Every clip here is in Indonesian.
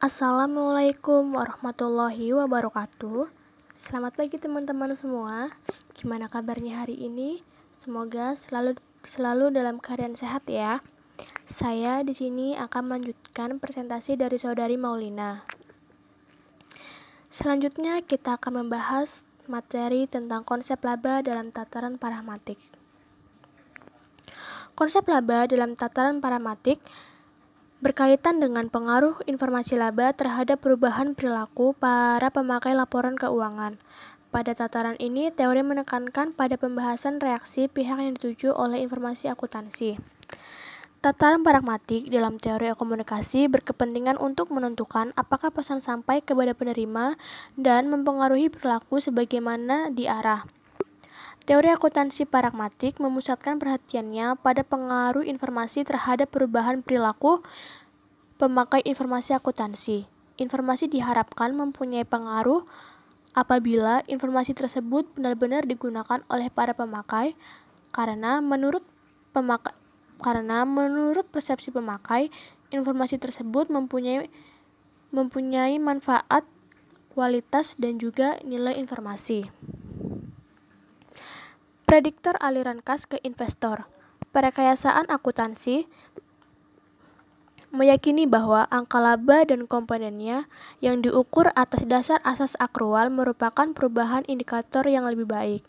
Assalamualaikum warahmatullahi wabarakatuh. Selamat pagi teman-teman semua. Gimana kabarnya hari ini? Semoga selalu dalam keadaan sehat ya. Saya di sini akan melanjutkan presentasi dari saudari Maulina. Selanjutnya kita akan membahas materi tentang konsep laba dalam tataran pragmatik. Konsep laba dalam tataran pragmatik berkaitan dengan pengaruh informasi laba terhadap perubahan perilaku para pemakai laporan keuangan. Pada tataran ini, teori menekankan pada pembahasan reaksi pihak yang dituju oleh informasi akuntansi. Tataran pragmatik dalam teori komunikasi berkepentingan untuk menentukan apakah pesan sampai kepada penerima dan mempengaruhi perilaku sebagaimana diarah. Teori akuntansi pragmatik memusatkan perhatiannya pada pengaruh informasi terhadap perubahan perilaku pemakai informasi akuntansi. Informasi diharapkan mempunyai pengaruh apabila informasi tersebut benar-benar digunakan oleh para pemakai karena menurut persepsi pemakai, informasi tersebut mempunyai manfaat, kualitas, dan juga nilai informasi. Prediktor aliran kas ke investor. Perekayasaan akuntansi meyakini bahwa angka laba dan komponennya yang diukur atas dasar asas akrual merupakan perubahan indikator yang lebih baik.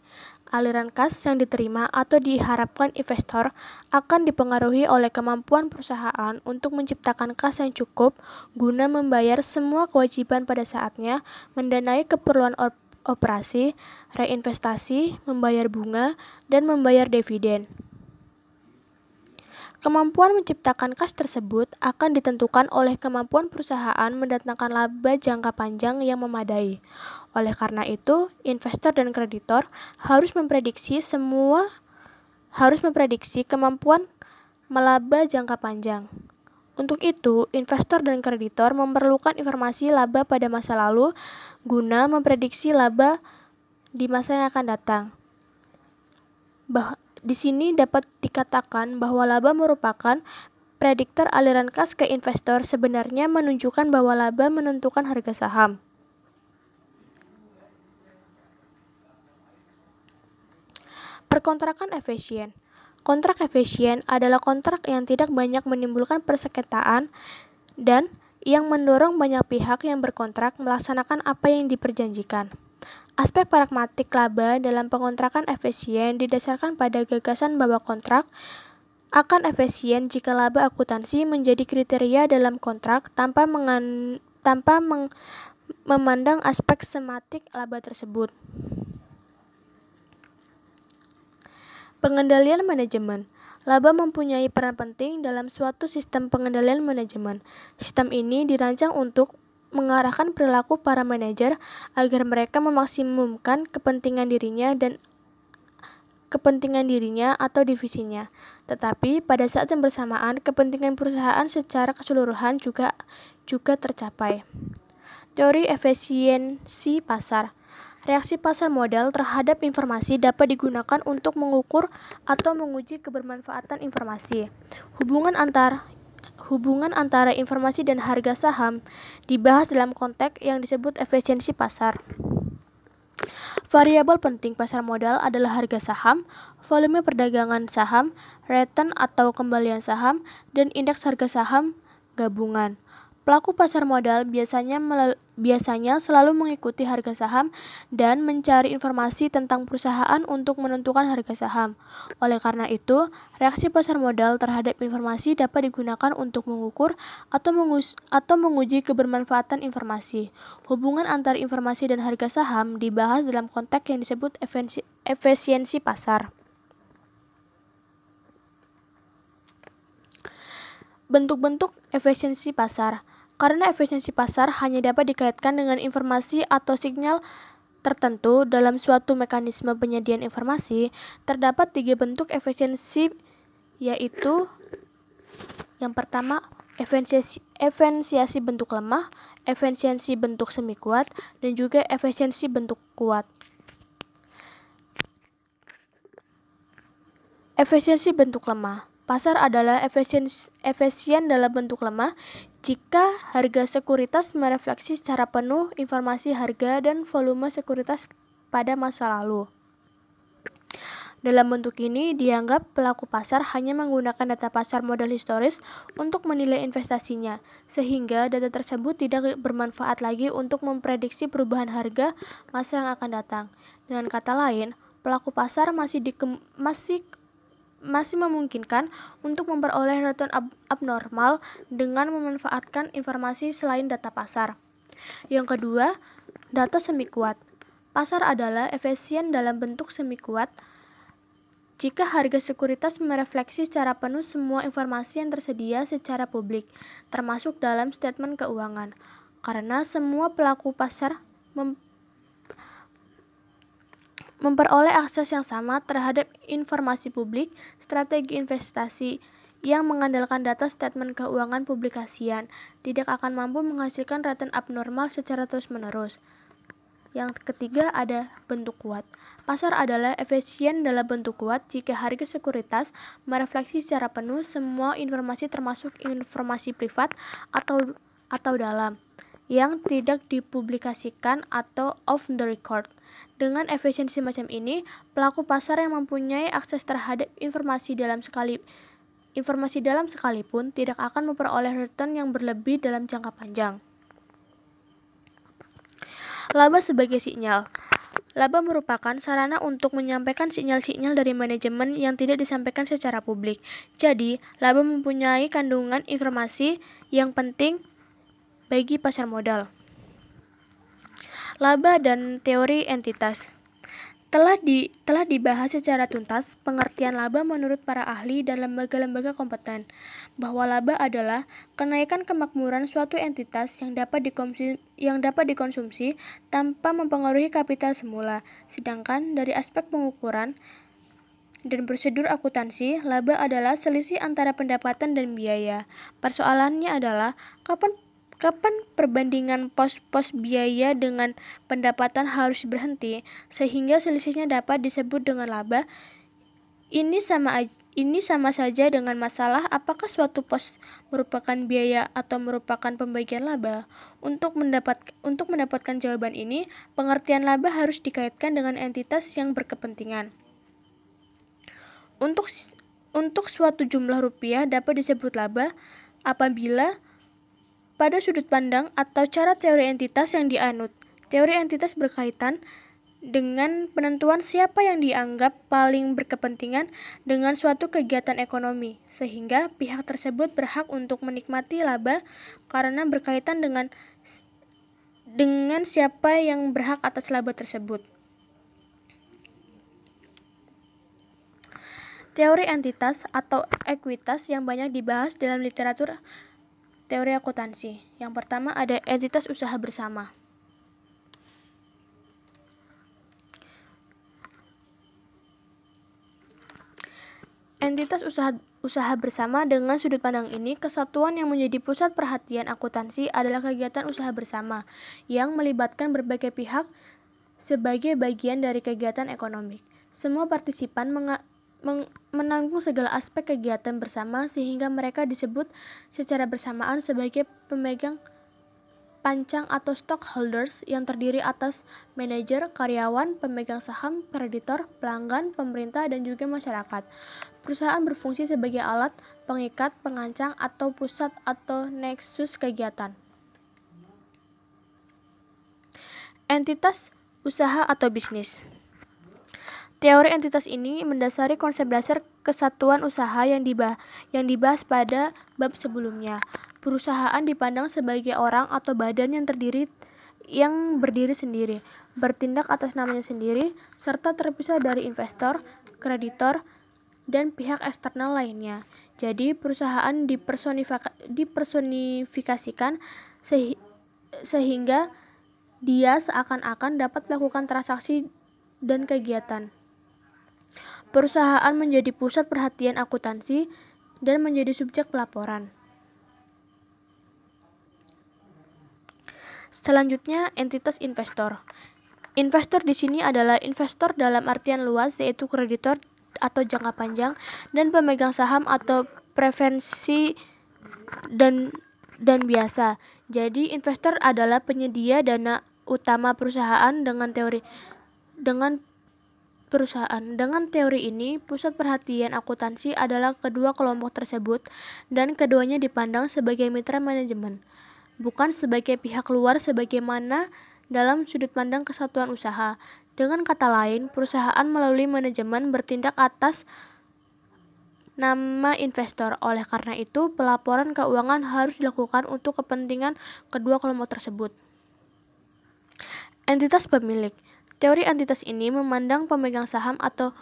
Aliran kas yang diterima atau diharapkan investor akan dipengaruhi oleh kemampuan perusahaan untuk menciptakan kas yang cukup guna membayar semua kewajiban pada saatnya, mendanai keperluan operasi, reinvestasi, membayar bunga, dan membayar dividen. Kemampuan menciptakan kas tersebut akan ditentukan oleh kemampuan perusahaan mendatangkan laba jangka panjang yang memadai. Oleh karena itu, investor dan kreditor harus memprediksi kemampuan melaba jangka panjang. Untuk itu, investor dan kreditor memerlukan informasi laba pada masa lalu guna memprediksi laba di masa yang akan datang. Di sini dapat dikatakan bahwa laba merupakan prediktor aliran kas ke investor, sebenarnya menunjukkan bahwa laba menentukan harga saham. Perkontrakan efisien. Kontrak efisien adalah kontrak yang tidak banyak menimbulkan persengketaan dan yang mendorong banyak pihak yang berkontrak melaksanakan apa yang diperjanjikan. Aspek pragmatik laba dalam pengontrakan efisien didasarkan pada gagasan bahwa kontrak akan efisien jika laba akuntansi menjadi kriteria dalam kontrak tanpa memandang aspek sematik laba tersebut. Pengendalian manajemen. Laba mempunyai peran penting dalam suatu sistem pengendalian manajemen. Sistem ini dirancang untuk mengarahkan perilaku para manajer agar mereka memaksimumkan kepentingan dirinya atau divisinya. Tetapi pada saat yang bersamaan, kepentingan perusahaan secara keseluruhan juga tercapai. Teori efisiensi pasar. Reaksi pasar modal terhadap informasi dapat digunakan untuk mengukur atau menguji kebermanfaatan informasi. Hubungan antara informasi dan harga saham dibahas dalam konteks yang disebut efisiensi pasar. Variabel penting pasar modal adalah harga saham, volume perdagangan saham, return atau kembalian saham, dan indeks harga saham gabungan. Pelaku pasar modal biasanya selalu mengikuti harga saham dan mencari informasi tentang perusahaan untuk menentukan harga saham. Oleh karena itu, reaksi pasar modal terhadap informasi dapat digunakan untuk mengukur atau menguji kebermanfaatan informasi. Hubungan antara informasi dan harga saham dibahas dalam konteks yang disebut efisiensi pasar. Bentuk-bentuk efisiensi pasar. Karena efisiensi pasar hanya dapat dikaitkan dengan informasi atau sinyal tertentu dalam suatu mekanisme penyediaan informasi, terdapat 3 bentuk efisiensi, yaitu yang pertama, efisiensi bentuk lemah, efisiensi bentuk semi kuat, dan juga efisiensi bentuk kuat. Efisiensi bentuk lemah. Pasar adalah efisien dalam bentuk lemah jika harga sekuritas merefleksi secara penuh informasi harga dan volume sekuritas pada masa lalu. Dalam bentuk ini, dianggap pelaku pasar hanya menggunakan data pasar modal historis untuk menilai investasinya, sehingga data tersebut tidak bermanfaat lagi untuk memprediksi perubahan harga masa yang akan datang. Dengan kata lain, pelaku pasar masih memungkinkan untuk memperoleh return abnormal dengan memanfaatkan informasi selain data pasar. Yang kedua, data semi kuat. Pasar adalah efisien dalam bentuk semi kuat jika harga sekuritas merefleksi secara penuh semua informasi yang tersedia secara publik, termasuk dalam statement keuangan. Karena semua pelaku pasar memperoleh akses yang sama terhadap informasi publik, strategi investasi yang mengandalkan data statement keuangan publikasian tidak akan mampu menghasilkan return abnormal secara terus-menerus. Yang ketiga ada bentuk kuat. Pasar adalah efisien dalam bentuk kuat jika harga sekuritas merefleksi secara penuh semua informasi termasuk informasi privat atau dalam yang tidak dipublikasikan atau off the record. Dengan efisiensi macam ini, pelaku pasar yang mempunyai akses terhadap informasi dalam sekalipun tidak akan memperoleh return yang berlebih dalam jangka panjang. Laba sebagai sinyal. Laba merupakan sarana untuk menyampaikan sinyal-sinyal dari manajemen yang tidak disampaikan secara publik. Jadi, laba mempunyai kandungan informasi yang penting bagi pasar modal. Laba dan teori entitas. Telah dibahas secara tuntas pengertian laba menurut para ahli dan lembaga-lembaga kompeten, bahwa laba adalah kenaikan kemakmuran suatu entitas yang dapat dikonsumsi tanpa mempengaruhi kapital semula. Sedangkan dari aspek pengukuran dan prosedur akuntansi, laba adalah selisih antara pendapatan dan biaya. Persoalannya adalah kapan perbandingan pos-pos biaya dengan pendapatan harus berhenti, sehingga selisihnya dapat disebut dengan laba. Ini sama saja dengan masalah apakah suatu pos merupakan biaya atau merupakan pembagian laba. Untuk mendapatkan jawaban ini, pengertian laba harus dikaitkan dengan entitas yang berkepentingan. Untuk suatu jumlah rupiah dapat disebut laba apabila pada sudut pandang atau cara teori entitas yang dianut. Teori entitas berkaitan dengan penentuan siapa yang dianggap paling berkepentingan dengan suatu kegiatan ekonomi, sehingga pihak tersebut berhak untuk menikmati laba karena berkaitan dengan siapa yang berhak atas laba tersebut. Teori entitas atau ekuitas yang banyak dibahas dalam literatur teori akuntansi. Yang pertama ada entitas usaha bersama. Entitas usaha bersama dengan sudut pandang ini, kesatuan yang menjadi pusat perhatian akuntansi adalah kegiatan usaha bersama yang melibatkan berbagai pihak sebagai bagian dari kegiatan ekonomi. Semua partisipan menanggung segala aspek kegiatan bersama sehingga mereka disebut secara bersamaan sebagai pemegang pancang atau stockholders yang terdiri atas manajer, karyawan, pemegang saham, kreditor, pelanggan, pemerintah, dan juga masyarakat. Perusahaan berfungsi sebagai alat pengikat, pengancang, atau pusat atau nexus kegiatan. Entitas usaha atau bisnis. Teori entitas ini mendasari konsep dasar kesatuan usaha yang dibahas pada bab sebelumnya. Perusahaan dipandang sebagai orang atau badan yang berdiri sendiri, bertindak atas namanya sendiri, serta terpisah dari investor, kreditor, dan pihak eksternal lainnya. Jadi, perusahaan dipersonifikasikan sehingga dia seakan-akan dapat melakukan transaksi dan kegiatan. Perusahaan menjadi pusat perhatian akuntansi dan menjadi subjek pelaporan. Selanjutnya, entitas investor. Investor di sini adalah investor dalam artian luas, yaitu kreditor atau jangka panjang dan pemegang saham atau preferensi dan dan biasa. Jadi investor adalah penyedia dana utama perusahaan dengan teori ini, pusat perhatian akuntansi adalah kedua kelompok tersebut dan keduanya dipandang sebagai mitra manajemen, bukan sebagai pihak luar sebagaimana dalam sudut pandang kesatuan usaha. Dengan kata lain, perusahaan melalui manajemen bertindak atas nama investor. Oleh karena itu, pelaporan keuangan harus dilakukan untuk kepentingan kedua kelompok tersebut. Entitas pemilik. Teori entitas ini memandang pemegang saham atau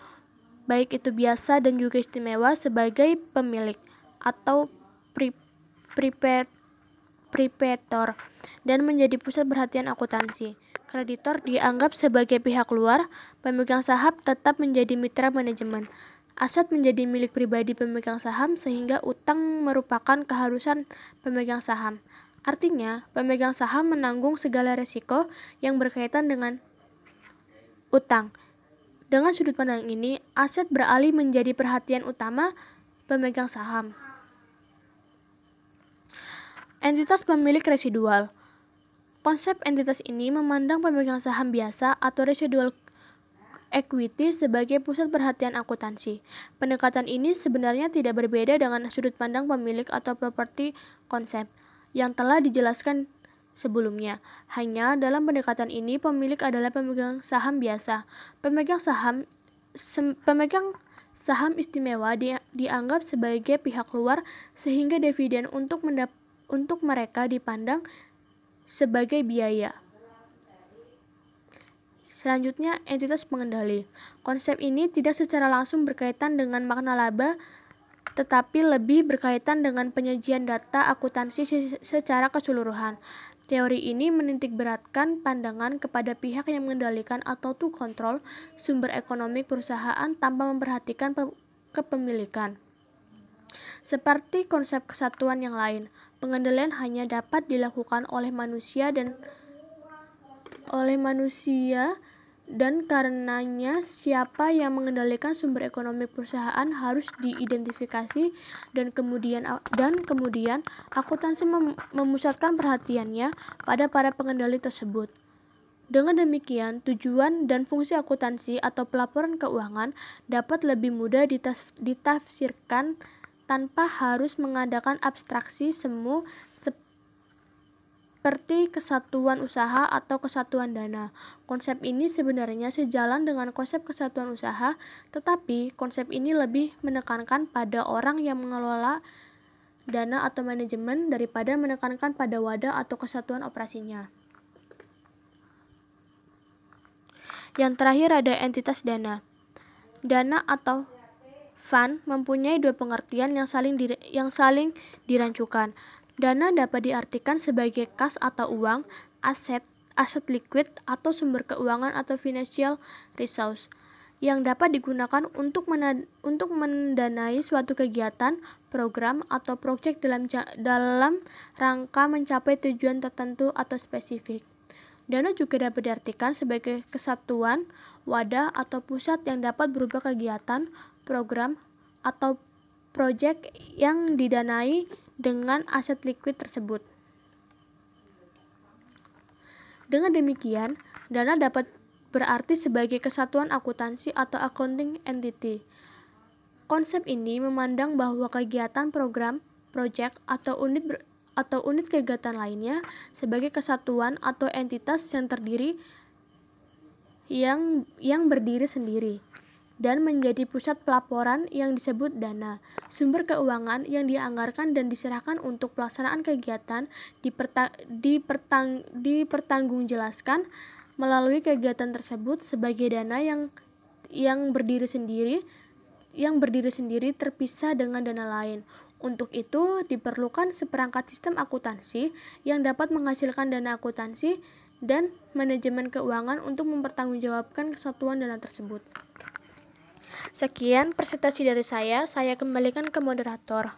baik itu biasa dan juga istimewa sebagai pemilik atau preparator dan menjadi pusat perhatian akuntansi. Kreditor dianggap sebagai pihak luar, pemegang saham tetap menjadi mitra manajemen. Aset menjadi milik pribadi pemegang saham sehingga utang merupakan keharusan pemegang saham. Artinya, pemegang saham menanggung segala risiko yang berkaitan dengan utang. Dengan sudut pandang ini, aset beralih menjadi perhatian utama pemegang saham. Entitas pemilik residual. Konsep entitas ini memandang pemegang saham biasa atau residual equity sebagai pusat perhatian akuntansi. Pendekatan ini sebenarnya tidak berbeda dengan sudut pandang pemilik atau properti konsep yang telah dijelaskan sebelumnya. Hanya dalam pendekatan ini pemilik adalah pemegang saham biasa. Pemegang saham istimewa dianggap sebagai pihak luar sehingga dividen untuk mereka dipandang sebagai biaya. Selanjutnya, entitas pengendali. Konsep ini tidak secara langsung berkaitan dengan makna laba, tetapi lebih berkaitan dengan penyajian data akuntansi secara keseluruhan. Teori ini menitik beratkan pandangan kepada pihak yang mengendalikan atau to control sumber ekonomi perusahaan tanpa memperhatikan kepemilikan. Seperti konsep kesatuan yang lain, pengendalian hanya dapat dilakukan oleh manusia dan karenanya siapa yang mengendalikan sumber ekonomi perusahaan harus diidentifikasi dan kemudian akuntansi memusatkan perhatiannya pada para pengendali tersebut. Dengan demikian, tujuan dan fungsi akuntansi atau pelaporan keuangan dapat lebih mudah ditafsirkan tanpa harus mengadakan abstraksi semu seperti kesatuan usaha atau kesatuan dana. Konsep ini sebenarnya sejalan dengan konsep kesatuan usaha, tetapi konsep ini lebih menekankan pada orang yang mengelola dana atau manajemen daripada menekankan pada wadah atau kesatuan operasinya. Yang terakhir ada entitas dana. Dana atau fund mempunyai dua pengertian yang saling dirancukan. Dana dapat diartikan sebagai kas atau uang, aset liquid atau sumber keuangan atau financial resource yang dapat digunakan untuk mendanai suatu kegiatan, program, atau proyek dalam rangka mencapai tujuan tertentu atau spesifik. Dana juga dapat diartikan sebagai kesatuan, wadah, atau pusat yang dapat berupa kegiatan, program, atau proyek yang didanai dengan aset liquid tersebut. Dengan demikian, dana dapat berarti sebagai kesatuan akuntansi atau accounting entity. Konsep ini memandang bahwa kegiatan, program, proyek, atau unit kegiatan lainnya sebagai kesatuan atau entitas yang berdiri sendiri dan menjadi pusat pelaporan yang disebut dana. Sumber keuangan yang dianggarkan dan diserahkan untuk pelaksanaan kegiatan dipertanggungjawabkan melalui kegiatan tersebut sebagai dana yang berdiri sendiri terpisah dengan dana lain. Untuk itu diperlukan seperangkat sistem akuntansi yang dapat menghasilkan dana akuntansi dan manajemen keuangan untuk mempertanggungjawabkan kesatuan dana tersebut. Sekian presentasi dari saya kembalikan ke moderator.